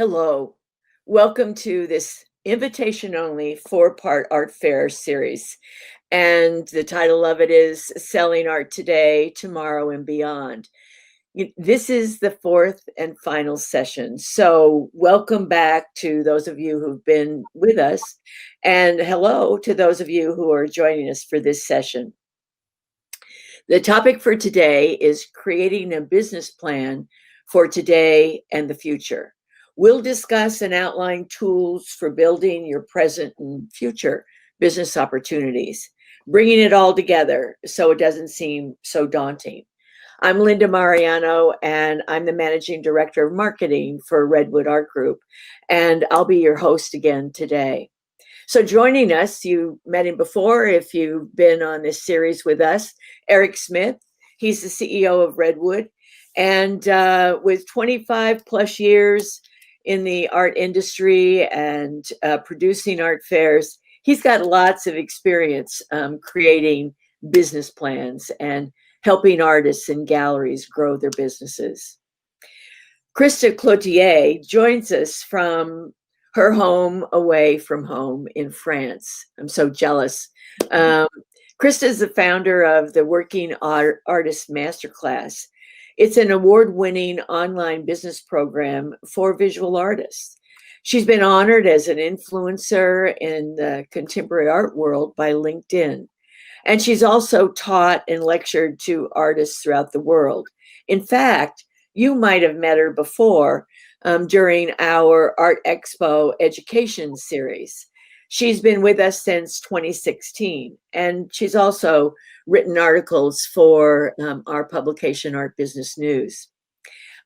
Hello. Welcome to this invitation-only four-part art fair series. And the title of it is Selling Art Today, Tomorrow, and Beyond. This is the fourth and final session. So welcome back to those of you who've been with us, and hello to those of you who are joining us for this session. The topic for today is creating a business plan for today and the future. We'll discuss and outline tools for building your present and future business opportunities, bringing it all together so it doesn't seem so daunting. I'm Linda Mariano, and I'm the Managing Director of Marketing for Redwood Art Group, and I'll be your host again today. So joining us, you met him before if you've been on this series with us, Eric Smith. He's the CEO of Redwood, and with 25 plus years in the art industry and producing art fairs, he's got lots of experience creating business plans and helping artists and galleries grow their businesses. Krista Cloutier joins us from her home away from home in France. I'm so jealous. Krista is the founder of the Working Artist Masterclass. It's an award-winning online business program for visual artists. She's been honored as an influencer in the contemporary art world by LinkedIn. And she's also taught and lectured to artists throughout the world. In fact, you might have met her before during our Art Expo education series. She's been with us since 2016, and she's also written articles for our publication, Art Business News.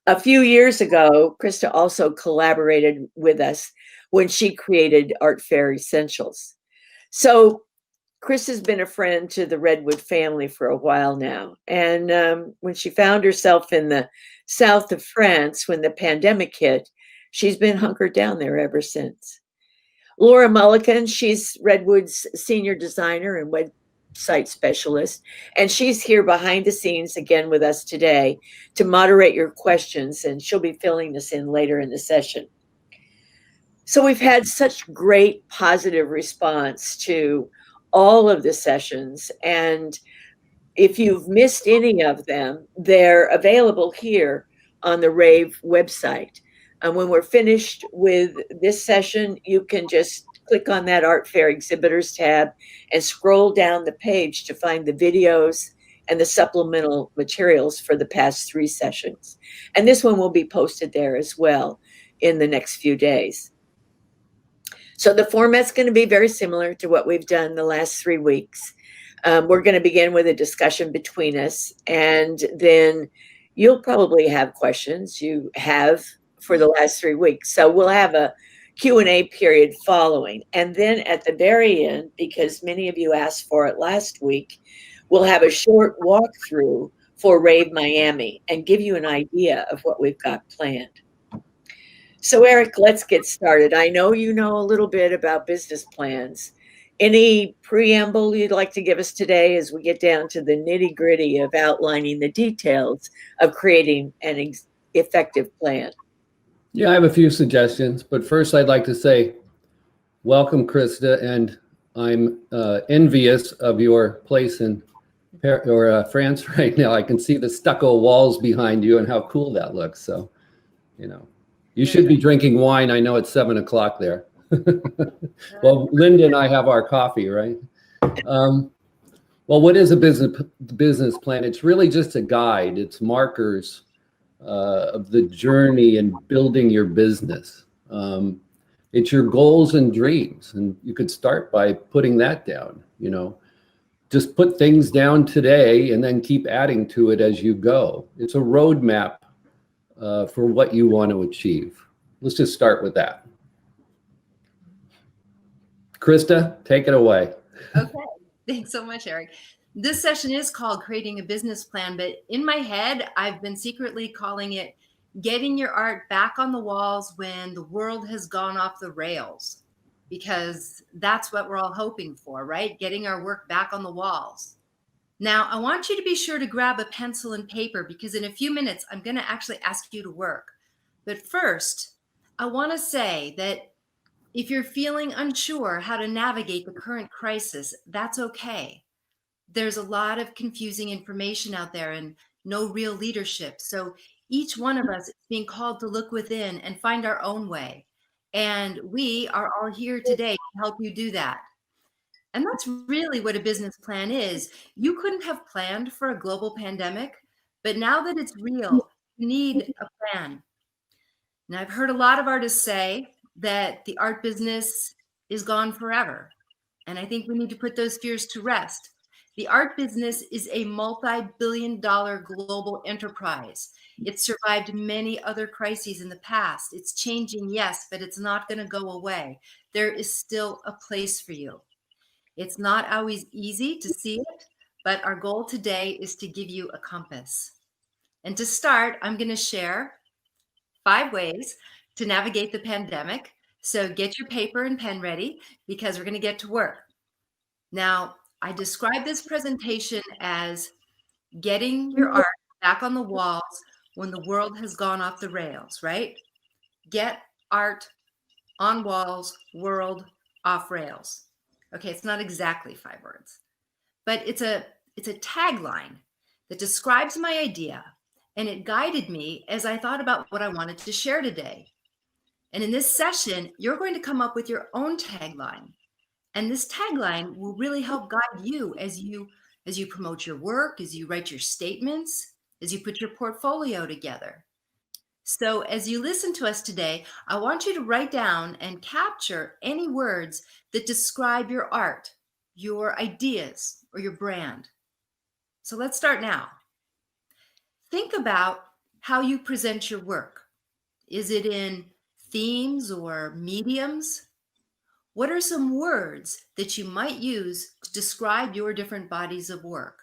A few years ago, Krista also collaborated with us when she created Art Fair Essentials. So Chris has been a friend to the Redwood family for a while now. And when she found herself in the south of France when the pandemic hit, she's been hunkered down there ever since. Laura Mullican, she's Redwood's senior designer and website specialist, and she's here behind the scenes again with us today to moderate your questions, and she'll be filling this in later in the session. So we've had such great positive response to all of the sessions, and if you've missed any of them, they're available here on the RAVE website. And when we're finished with this session, you can just click on that Art Fair Exhibitors tab and scroll down the page to find the videos and the supplemental materials for the past 3 sessions. And this one will be posted there as well in the next few days. So the format's going to be very similar to what we've done the last 3 weeks. We're going to begin with a discussion between us, and then you'll probably have questions you have for the last 3 weeks. So we'll have a Q&A period following. And then at the very end, because many of you asked for it last week, we'll have a short walkthrough for RAVE Miami and give you an idea of what we've got planned. So Eric, let's get started. I know you know a little bit about business plans. Any preamble you'd like to give us today as we get down to the nitty-gritty of outlining the details of creating an effective plan? Yeah, I have a few suggestions, but first I'd like to say welcome, Krista, and I'm envious of your place in France right now. I can see the stucco walls behind you and how cool that looks. So, you know, you should be drinking wine. I know it's 7 o'clock there. Well, Linda and I have our coffee, right? Well, what is a business plan? It's really just a guide. It's markers of the journey in building your business. It's your goals and dreams, and you could start by putting that down. You know, just put things down today and then keep adding to it as you go. It's a roadmap for what you want to achieve. Let's just start with that. Krista, take it away. Okay, thanks so much, Eric. This session is called Creating a Business Plan, but in my head, I've been secretly calling it Getting Your Art Back on the Walls When the World Has Gone Off the Rails, because that's what we're all hoping for, right? Getting our work back on the walls. Now, I want you to be sure to grab a pencil and paper because in a few minutes, I'm going to actually ask you to work. But first, I want to say that if you're feeling unsure how to navigate the current crisis, that's okay. There's a lot of confusing information out there and no real leadership. So each one of us is being called to look within and find our own way. And we are all here today to help you do that. And that's really what a business plan is. You couldn't have planned for a global pandemic, but now that it's real, you need a plan. Now, I've heard a lot of artists say that the art business is gone forever. And I think we need to put those fears to rest. The art business is a multi-billion-dollar global enterprise. It survived many other crises in the past. It's changing, yes, but it's not going to go away. There is still a place for you. It's not always easy to see it, but our goal today is to give you a compass. And to start, I'm going to share 5 ways to navigate the pandemic. So get your paper and pen ready because we're going to get to work. Now, I describe this presentation as getting your art back on the walls when the world has gone off the rails, right? Get art on walls, world off rails. Okay, it's not exactly 5 words, but it's a tagline that describes my idea, and it guided me as I thought about what I wanted to share today. And in this session, you're going to come up with your own tagline. And this tagline will really help guide you as you promote your work, as you write your statements, as you put your portfolio together. So as you listen to us today, I want you to write down and capture any words that describe your art, your ideas, or your brand. So let's start now. Think about how you present your work. Is it in themes or mediums? What are some words that you might use to describe your different bodies of work?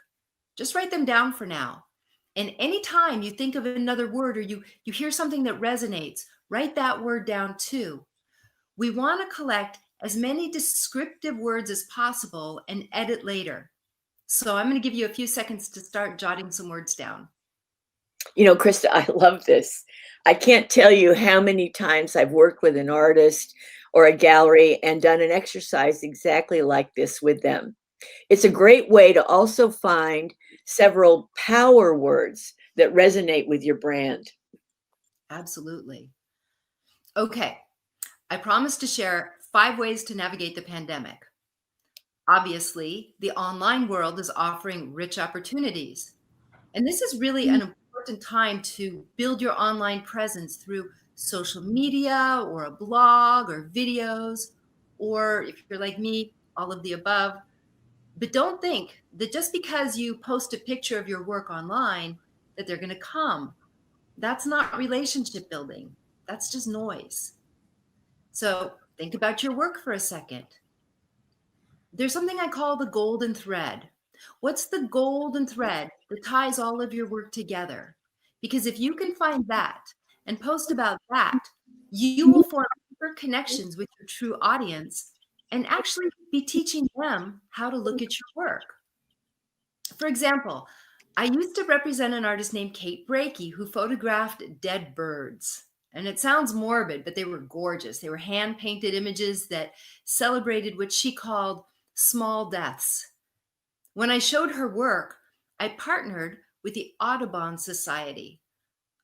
Just write them down for now. And anytime you think of another word or you hear something that resonates, write that word down too. We want to collect as many descriptive words as possible and edit later. So I'm going to give you a few seconds to start jotting some words down. You know, Krista, I love this. I can't tell you how many times I've worked with an artist or a gallery and done an exercise exactly like this with them. It's a great way to also find several power words that resonate with your brand. Absolutely. Okay, I promised to share 5 ways to navigate the pandemic. Obviously, the online world is offering rich opportunities. And this is really an important time to build your online presence through social media or a blog or videos, or if you're like me, all of the above. But don't think that just because you post a picture of your work online, that they're going to come. That's not relationship building. That's just noise. So think about your work for a second. There's something I call the golden thread. What's the golden thread that ties all of your work together? Because if you can find that and post about that, you will form deeper connections with your true audience and actually be teaching them how to look at your work. For example, I used to represent an artist named Kate Brakey who photographed dead birds. And it sounds morbid, but they were gorgeous. They were hand-painted images that celebrated what she called small deaths. When I showed her work, I partnered with the Audubon Society,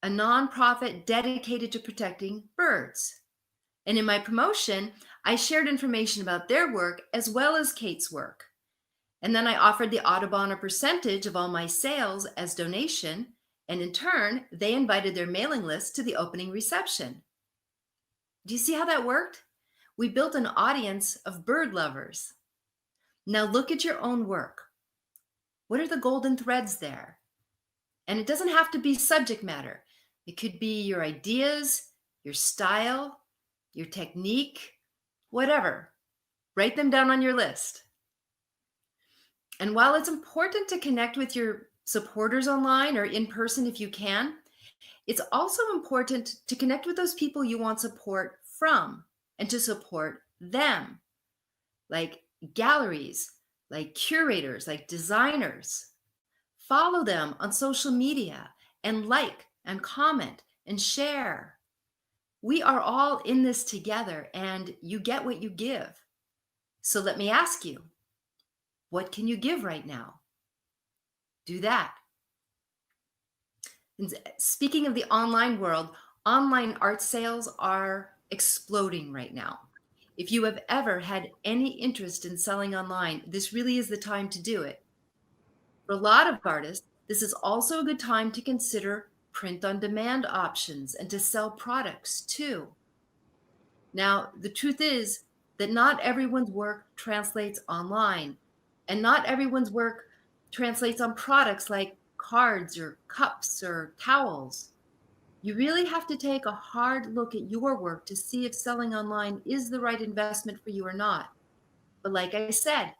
a nonprofit dedicated to protecting birds. And in my promotion, I shared information about their work as well as Kate's work. And then I offered the Audubon a percentage of all my sales as donation, and in turn, they invited their mailing list to the opening reception. Do you see how that worked? We built an audience of bird lovers. Now look at your own work. What are the golden threads there? And it doesn't have to be subject matter. It could be your ideas, your style, your technique, whatever. Write them down on your list. And while it's important to connect with your supporters online or in person if you can, it's also important to connect with those people you want support from and to support them, like galleries, like curators, like designers. Follow them on social media and like and comment and share. We are all in this together, and you get what you give. So let me ask you, what can you give right now? Do that. And speaking of the online world, online art sales are exploding right now. If you have ever had any interest in selling online, this really is the time to do it. For a lot of artists, this is also a good time to consider print on demand options and to sell products too. Now, the truth is that not everyone's work translates online, and not everyone's work translates on products like cards or cups or towels. You really have to take a hard look at your work to see if selling online is the right investment for you or not. But like I said,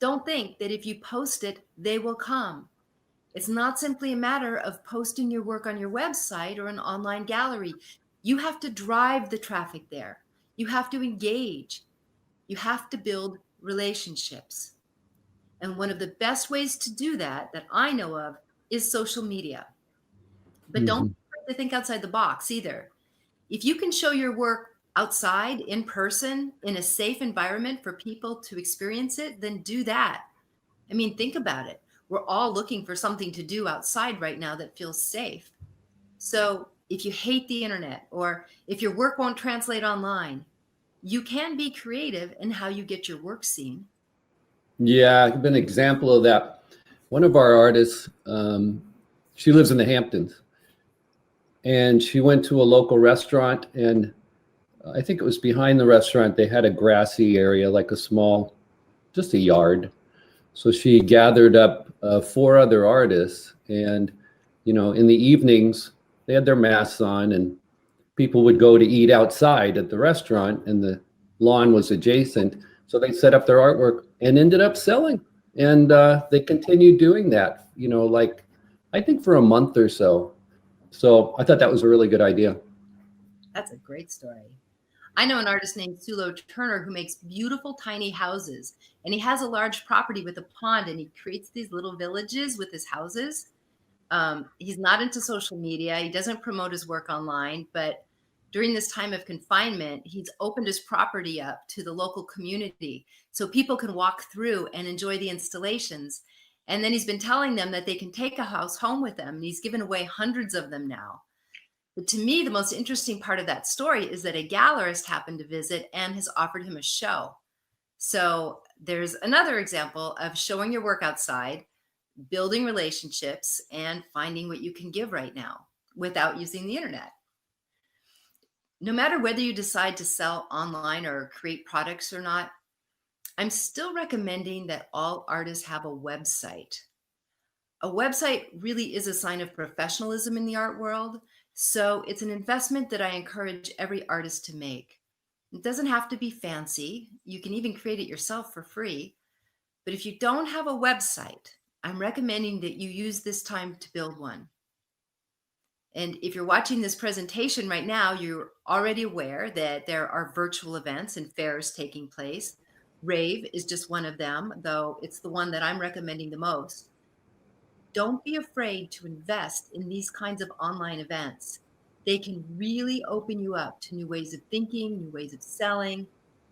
don't think that if you post it, they will come. It's not simply a matter of posting your work on your website or an online gallery. You have to drive the traffic there. You have to engage. You have to build relationships. And one of the best ways to do that I know of is social media. But don't Mhm. be afraid to think outside the box either. If you can show your work outside, in person, in a safe environment for people to experience it, then do that. I mean, think about it. We're all looking for something to do outside right now that feels safe. So if you hate the internet or if your work won't translate online, you can be creative in how you get your work seen. Yeah, I've been an example of that. One of our artists, she lives in the Hamptons, and she went to a local restaurant, and I think it was behind the restaurant. They had a grassy area, like a small, just a yard. So she gathered up four other artists, and in the evenings they had their masks on, and people would go to eat outside at the restaurant, and the lawn was adjacent. So they set up their artwork and ended up selling, and they continued doing that. Like I think for a month or so. So I thought that was a really good idea. That's a great story. I know an artist named Sulo Turner who makes beautiful tiny houses, and he has a large property with a pond, and he creates these little villages with his houses. He's not into social media. He doesn't promote his work online, but during this time of confinement, he's opened his property up to the local community so people can walk through and enjoy the installations. And then he's been telling them that they can take a house home with them. And he's given away hundreds of them now. But to me, the most interesting part of that story is that a gallerist happened to visit and has offered him a show. So there's another example of showing your work outside, building relationships, and finding what you can give right now without using the internet. No matter whether you decide to sell online or create products or not, I'm still recommending that all artists have a website. A website really is a sign of professionalism in the art world, so it's an investment that I encourage every artist to make. It doesn't have to be fancy. You can even create it yourself for free. But if you don't have a website, I'm recommending that you use this time to build one. And if you're watching this presentation right now, you're already aware that there are virtual events and fairs taking place. RAVE is just one of them, though it's the one that I'm recommending the most. Don't be afraid to invest in these kinds of online events. They can really open you up to new ways of thinking, new ways of selling,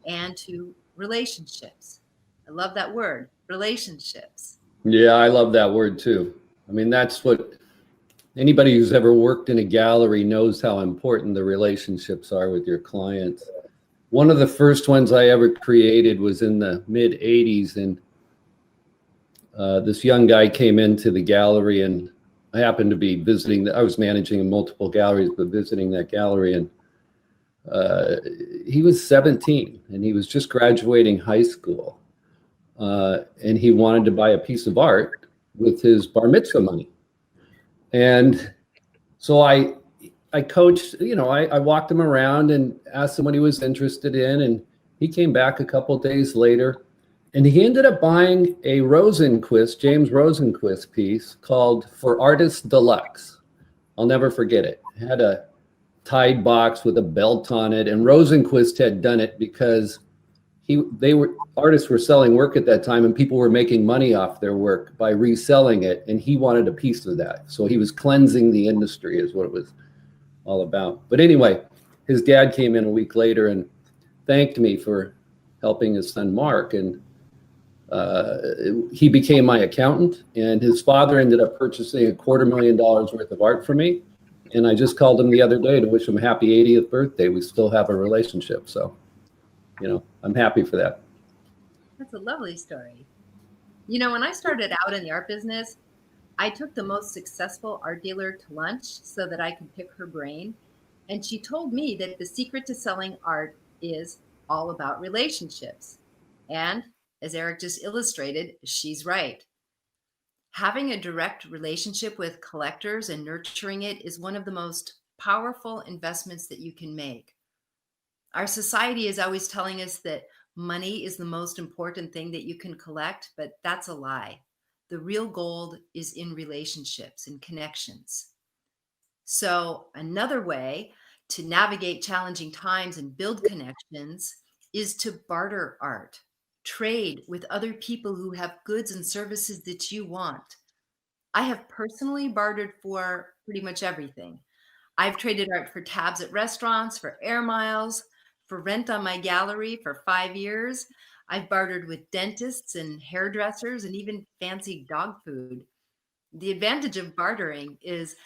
and to relationships. I love that word, relationships. Yeah, I love that word too. I mean, that's what anybody who's ever worked in a gallery knows how important the relationships are with your clients. One of the first ones I ever created was in the mid 80s, and this young guy came into the gallery, and I happened to be visiting. I was managing multiple galleries, but visiting that gallery, and he was 17, and he was just graduating high school, and he wanted to buy a piece of art with his bar mitzvah money. And so I coached, I walked him around and asked him what he was interested in. And he came back a couple of days later, and he ended up buying a James Rosenquist piece called For Artists Deluxe. I'll never forget it. It had a tied box with a belt on it. And Rosenquist had done it because artists were selling work at that time, and people were making money off their work by reselling it, and he wanted a piece of that. So he was cleansing the industry is what it was all about. But anyway, his dad came in a week later and thanked me for helping his son Mark, and he became my accountant, and his father ended up purchasing $250,000 worth of art for me. And I just called him the other day to wish him a happy 80th birthday. We still have a relationship. So, I'm happy for that. That's a lovely story. When I started out in the art business, I took the most successful art dealer to lunch so that I could pick her brain. And she told me that the secret to selling art is all about relationships. And as Eric just illustrated, she's right. Having a direct relationship with collectors and nurturing it is one of the most powerful investments that you can make. Our society is always telling us that money is the most important thing that you can collect, but that's a lie. The real gold is in relationships and connections. So another way to navigate challenging times and build connections is to barter art. Trade with other people who have goods and services that you want. I have personally bartered for pretty much everything. I've traded art for tabs at restaurants, for air miles, for rent on my gallery for 5 years. I've bartered with dentists and hairdressers and even fancy dog food. The advantage of bartering is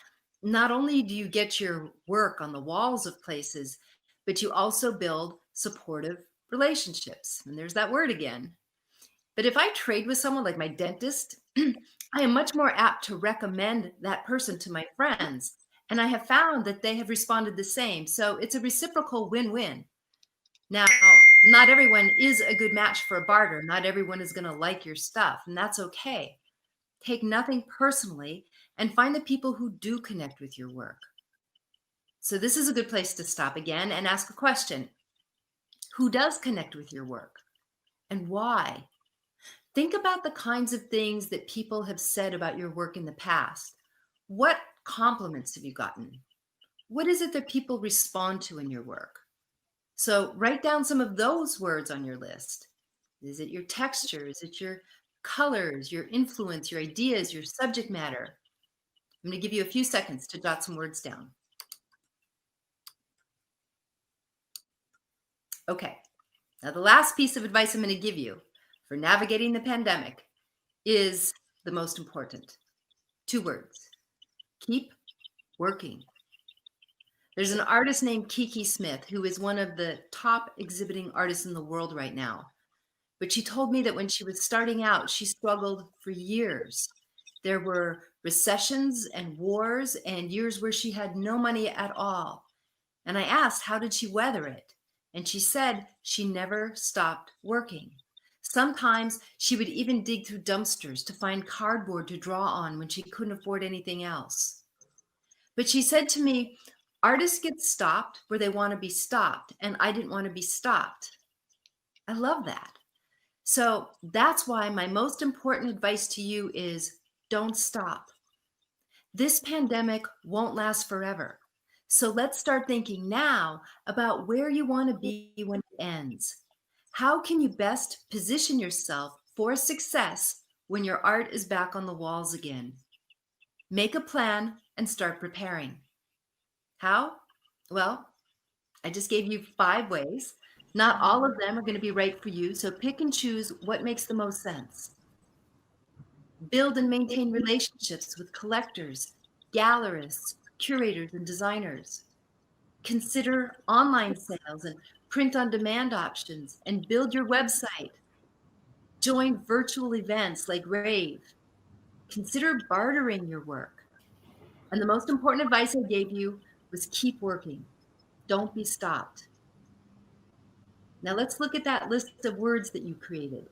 not only do you get your work on the walls of places, but you also build supportive relationships. And there's that word again. But if I trade with someone like my dentist, I am much more apt to recommend that person to my friends. And I have found that they have responded the same. So it's a reciprocal win-win. Now, not everyone is a good match for a barter. Not everyone is going to like your stuff, and that's okay. Take nothing personally and find the people who do connect with your work. So this is a good place to stop again and ask a question. Who does connect with your work and why? Think about the kinds of things that people have said about your work in the past. What compliments have you gotten? What is it that people respond to in your work? So write down some of those words on your list. Is it your texture? Is it your colors, your influence, your ideas, your subject matter? I'm going to give you a few seconds to jot some words down. Okay, now the last piece of advice I'm going to give you for navigating the pandemic is the most important. 2 words. Keep working. There's an artist named Kiki Smith who is one of the top exhibiting artists in the world right now. But she told me that when she was starting out, she struggled for years. There were recessions and wars and years where she had no money at all. And I asked, how did she weather it? And she said she never stopped working. Sometimes she would even dig through dumpsters to find cardboard to draw on when she couldn't afford anything else. But she said to me, artists get stopped where they want to be stopped, and I didn't want to be stopped. I love that. So that's why my most important advice to you is don't stop. This pandemic won't last forever. So let's start thinking now about where you want to be when it ends. How can you best position yourself for success when your art is back on the walls again? Make a plan and start preparing. How? Well, I just gave you 5 ways. Not all of them are going to be right for you, so pick and choose what makes the most sense. Build and maintain relationships with collectors, gallerists, curators, and designers. Consider online sales and print-on-demand options, and build your website. Join virtual events like RAVE. Consider bartering your work. And the most important advice I gave you was keep working. Don't be stopped. Now let's look at that list of words that you created.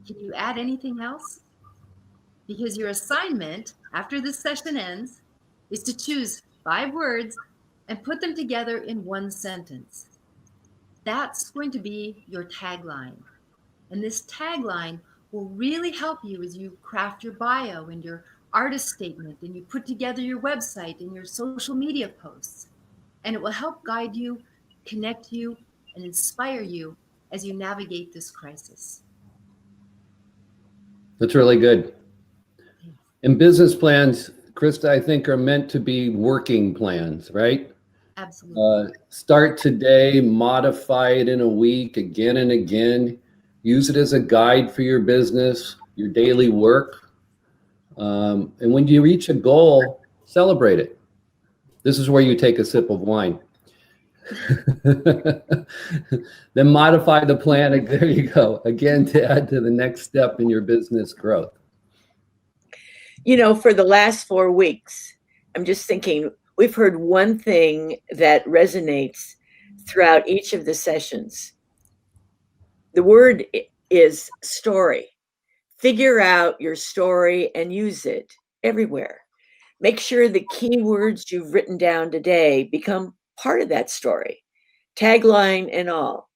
Can you add anything else? Because your assignment after this session ends is to choose 5 words and put them together in one sentence. That's going to be your tagline. And this tagline will really help you as you craft your bio and your artist statement and you put together your website and your social media posts. And it will help guide you, connect you, and inspire you as you navigate this crisis. That's really good. And business plans, Krista, I think are meant to be working plans, right? Absolutely. Start today, modify it in a week, again and again. Use it as a guide for your business, your daily work. And when you reach a goal, celebrate it. This is where you take a sip of wine. Then modify the plan. There you go. Again, to add to the next step in your business growth. You know, for the last 4 weeks, I'm just thinking, we've heard one thing that resonates throughout each of the sessions. The word is story. Figure out your story and use it everywhere. Make sure the keywords you've written down today become part of that story, tagline and all.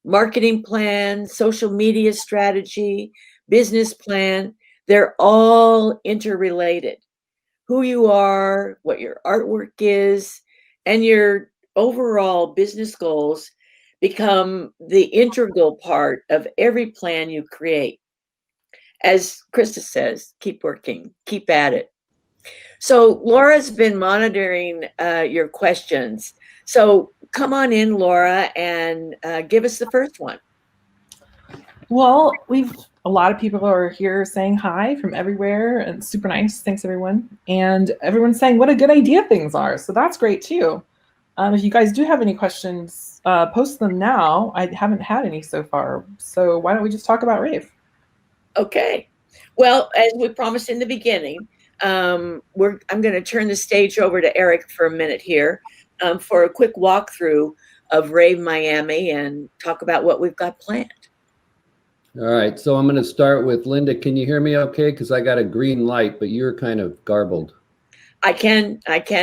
Marketing plan, social media strategy, business plan, they're all interrelated. Who you are, what your artwork is, and your overall business goals become the integral part of every plan you create. As Krista says, keep working, keep at it. So Laura's been monitoring your questions. So come on in, Laura, and give us the first one. Well, a lot of people are here saying hi from everywhere, and super nice. Thanks, everyone. And everyone's saying what a good idea things are. So that's great too. If you guys do have any questions, post them now. I haven't had any so far. So why don't we just talk about RAVE? Okay. Well, as we promised in the beginning, I'm going to turn the stage over to Eric for a minute here for a quick walkthrough of RAVE Miami and talk about what we've got planned. All right, so I'm going to start with Linda. Can you hear me okay? Because I got a green light, but you're kind of garbled. I can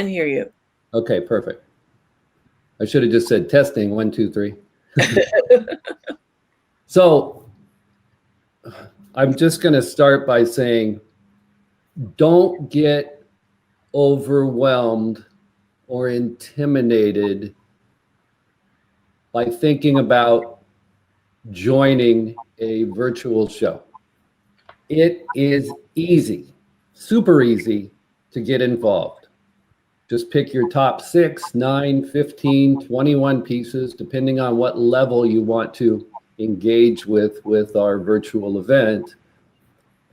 hear you. Okay, perfect. I should have just said testing, 1, 2, 3. So I'm just going to start by saying, don't get overwhelmed or intimidated by thinking about joining a virtual show. It is easy, super easy to get involved. Just pick your top 6, 9, 15, 21 pieces, depending on what level you want to engage with our virtual event.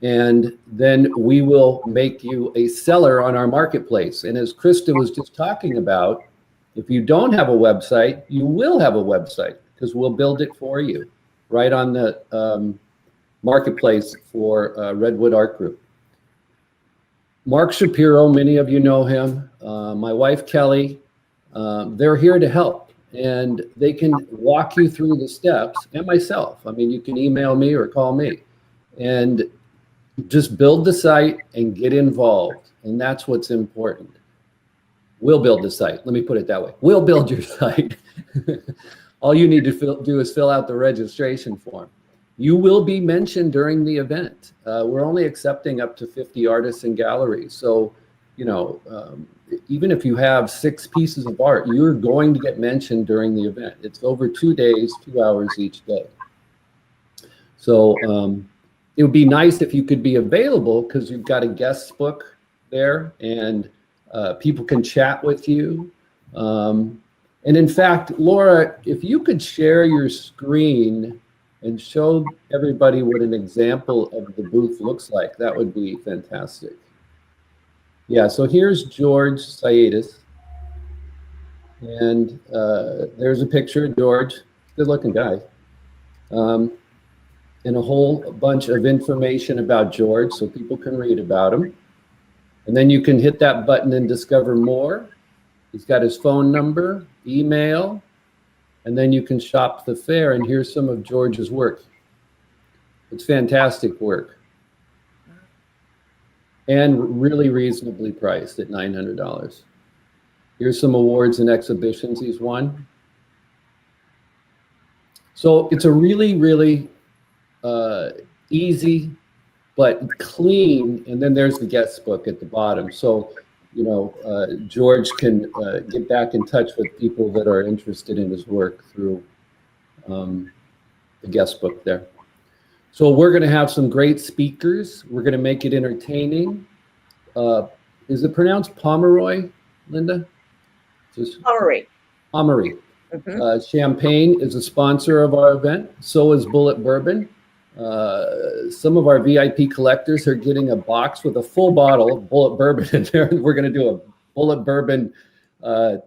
And then we will make you a seller on our marketplace. And as Krista was just talking about, if you don't have a website, you will have a website because we'll build it for you right on the marketplace for Redwood Art Group. Mark Shapiro, many of you know him, my wife Kelly, they're here to help, and they can walk you through the steps, and myself. I mean, you can email me or call me, and just build the site and get involved, and that's what's important. We'll build the site. Let me put it that way. We'll build your site. All you need to do is fill out the registration form. You will be mentioned during the event. We're only accepting up to 50 artists and galleries. So, you know, even if you have 6 pieces of art, you're going to get mentioned during the event. It's over 2 days, 2 hours each day. So it would be nice if you could be available because you've got a guest book there and people can chat with you. And in fact, Laura, if you could share your screen and show everybody what an example of the booth looks like, that would be fantastic. Yeah, so here's George Saitis. And there's a picture of George, good looking guy. And a whole bunch of information about George so people can read about him. And then you can hit that button and discover more. He's got his phone number, email, and then you can shop the fair, and here's some of George's work. It's fantastic work. And really reasonably priced at $900. Here's some awards and exhibitions he's won. So it's a really, really easy but clean, and then there's the guest book at the bottom. So, you know, George can get back in touch with people that are interested in his work through the guest book there. So we're going to have some great speakers. We're going to make it entertaining. Is it pronounced Pomeroy, Linda? Just Horary. Amory. Mhm. Champagne is a sponsor of our event. So is Bullet Bourbon. Some of our VIP collectors are getting a box with a full bottle of Bullet Bourbon in there. We're going to do a Bullet Bourbon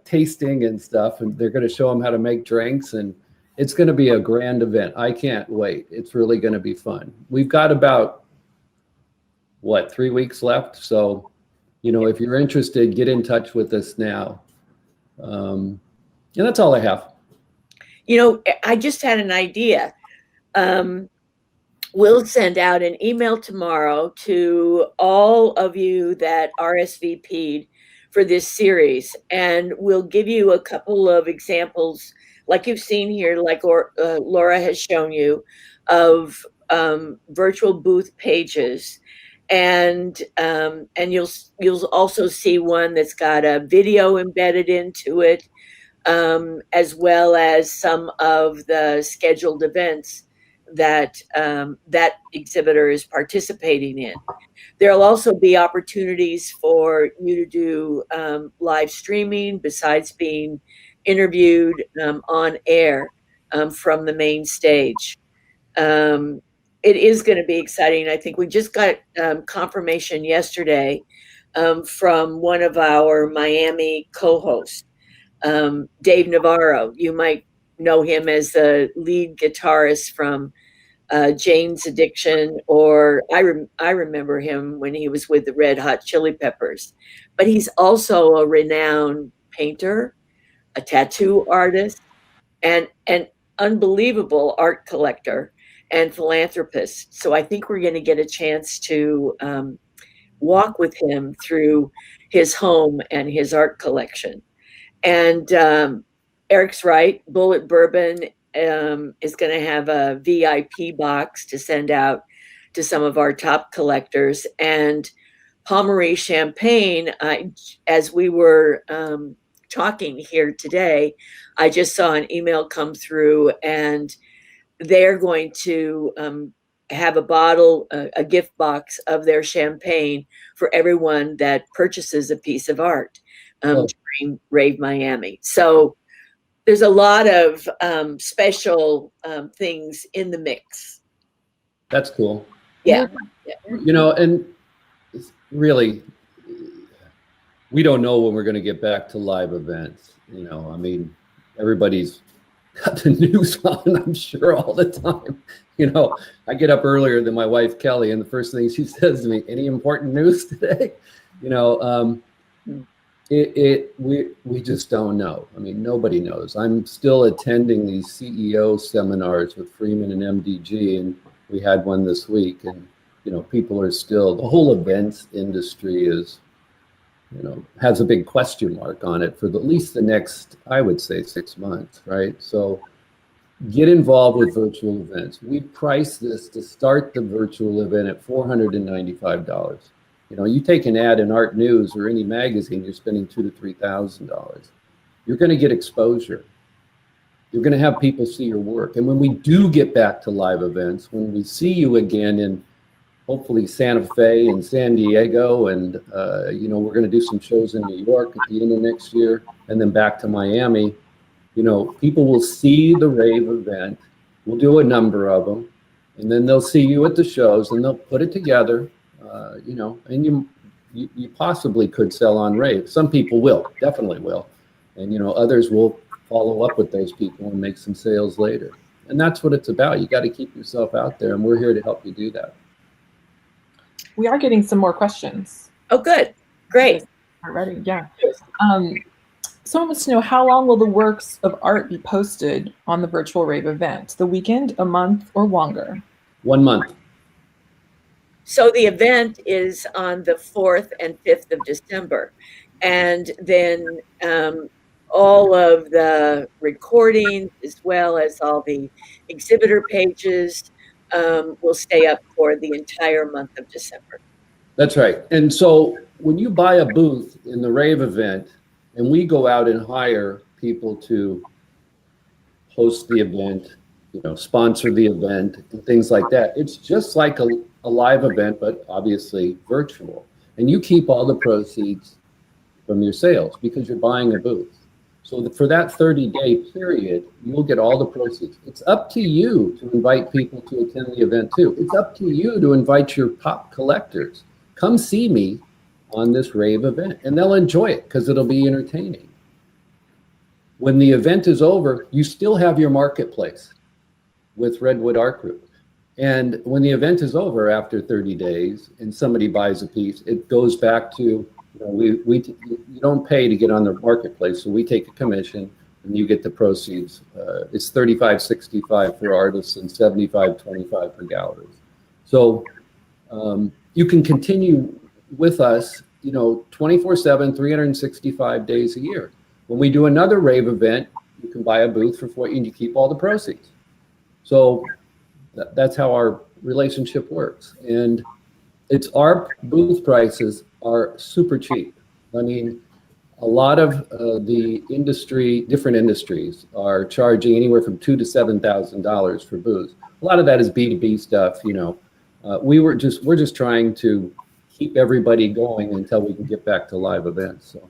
tasting and stuff, and they're going to show them how to make drinks, and it's going to be a grand event. I can't wait. It's really going to be fun. We've got about, 3 weeks left. So, if you're interested, get in touch with us now. And that's all I have. I just had an idea. We'll send out an email tomorrow to all of you that RSVP'd for this series, and we'll give you a couple of examples, like you've seen here, like Laura has shown you, of virtual booth pages, and you'll also see one that's got a video embedded into it, as well as some of the scheduled events that that exhibitor is participating in. There'll also be opportunities for you to do live streaming besides being interviewed on air from the main stage. It is going to be exciting. I think we just got confirmation yesterday from one of our Miami co-hosts, Dave Navarro. You might know him as the lead guitarist from Jane's Addiction, or I remember him when he was with the Red Hot Chili Peppers. But he's also a renowned painter, a tattoo artist, and an unbelievable art collector and philanthropist. So I think we're going to get a chance to walk with him through his home and his art collection. And Eric's right, Bullet Bourbon is going to have a VIP box to send out to some of our top collectors. And Pommery Champagne, as we were talking here today, I just saw an email come through, and they're going to have a bottle, a gift box of their champagne for everyone that purchases a piece of art during RAVE Miami. So there's a lot of special things in the mix. That's cool. Yeah. And really, we don't know when we're going to get back to live events. Everybody's got the news on, I'm sure, all the time. I get up earlier than my wife, Kelly, and the first thing she says to me, any important news today? We just don't know. Nobody knows. I'm still attending these CEO seminars with Freeman and MDG, and we had one this week, and people are still, the whole events industry is, has a big question mark on it for at least the next, I would say, 6 months, right? So get involved with virtual events. We price this to start the virtual event at $495. You take an ad in Art News or any magazine, you're spending $2,000 to $3,000. You're going to get exposure. You're going to have people see your work. And when we do get back to live events, when we see you again in hopefully Santa Fe and San Diego, and we're going to do some shows in New York at the end of next year, and then back to Miami, people will see the RAVE event. We'll do a number of them, and then they'll see you at the shows, and they'll put it together. And you possibly could sell on RAVE. Some people will, definitely will. And, others will follow up with those people and make some sales later. And that's what it's about. You got to keep yourself out there, and we're here to help you do that. We are getting some more questions. Oh, good. Great. Already, yeah. Someone wants to know, how long will the works of art be posted on the virtual RAVE event? The weekend, a month, or longer? 1 month. So the event is on the 4th and 5th of December. And then all of the recordings, as well as all the exhibitor pages, will stay up for the entire month of December. That's right. And so when you buy a booth in the RAVE event, and we go out and hire people to host the event, sponsor the event, and things like that, it's just like a live event, but obviously virtual. And you keep all the proceeds from your sales because you're buying a booth. So for that 30-day period, you'll get all the proceeds. It's up to you to invite people to attend the event too. It's up to you to invite your pop collectors. Come see me on this RAVE event, and they'll enjoy it because it'll be entertaining. When the event is over, you still have your marketplace with Redwood Art Group. And when the event is over after 30 days and somebody buys a piece, it goes back to, you don't pay to get on the marketplace, so we take a commission and you get the proceeds. It's $35.65 for artists and $75.25 for galleries. So you can continue with us, 24/7, 365 days a year. When we do another RAVE event, you can buy a booth for $40 and you keep all the proceeds. So that's how our relationship works. And our booth prices are super cheap. I mean, a lot of the different industries are charging anywhere from $2,000 to $7,000 for booths. A lot of that is B2B stuff, we're just trying to keep everybody going until we can get back to live events. So.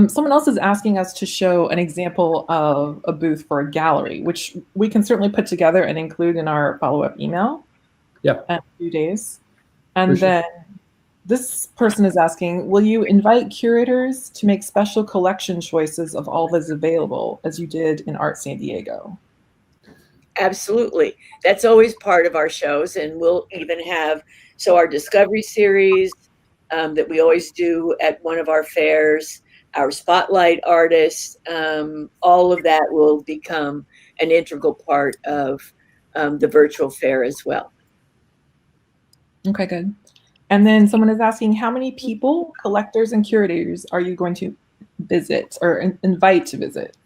Someone else is asking us to show an example of a booth for a gallery, which we can certainly put together and include in our follow-up email. Yeah. In a few days. And then this person is asking, will you invite curators to make special collection choices of all that's available as you did in Art San Diego? Absolutely. That's always part of our shows. And we'll even have, our Discovery series that we always do at one of our fairs, our spotlight artists, all of that will become an integral part of the virtual fair as well. Okay, good. And then someone is asking, how many people, collectors and curators, are you going to visit or invite to visit?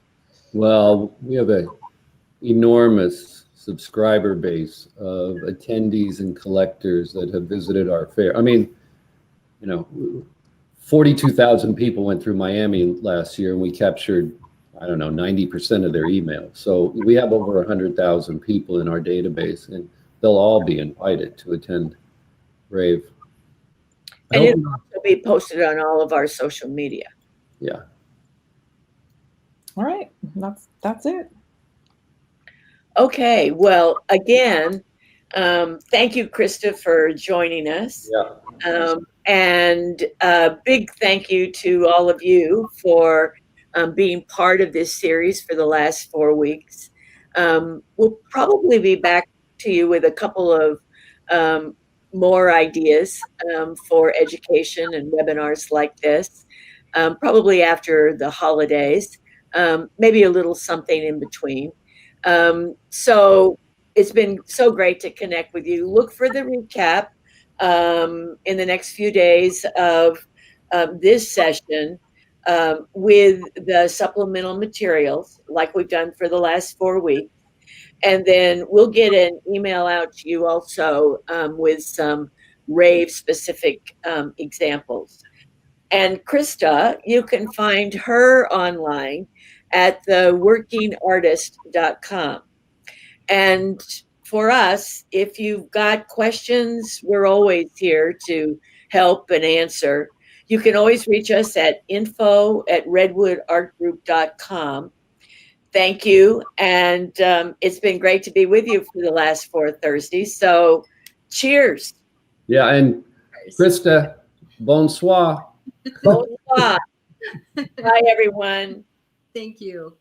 Well, we have an enormous subscriber base of attendees and collectors that have visited our fair. I mean, 42,000 people went through Miami last year, and we captured, 90% of their emails. So we have over 100,000 people in our database, and they'll all be invited to attend RAVE. And it'll also be posted on all of our social media. Yeah. All right, that's it. Okay, well, again, thank you, Krista, for joining us. Yeah. And a big thank you to all of you for being part of this series for the last 4 weeks. We'll probably be back to you with a couple of more ideas for education and webinars like this, probably after the holidays, maybe a little something in between. So it's been so great to connect with you. Look for the recap in the next few days of this session with the supplemental materials like we've done for the last 4 weeks. And then we'll get an email out to you also with some RAVE specific examples. And Krista, you can find her online at theworkingartist.com. And for us, if you've got questions, we're always here to help and answer. You can always reach us at info@redwoodartgroup.com. Thank you. And it's been great to be with you for the last 4 Thursdays. So cheers. Yeah. And Krista, bonsoir. Bonsoir. Bye, everyone. Thank you.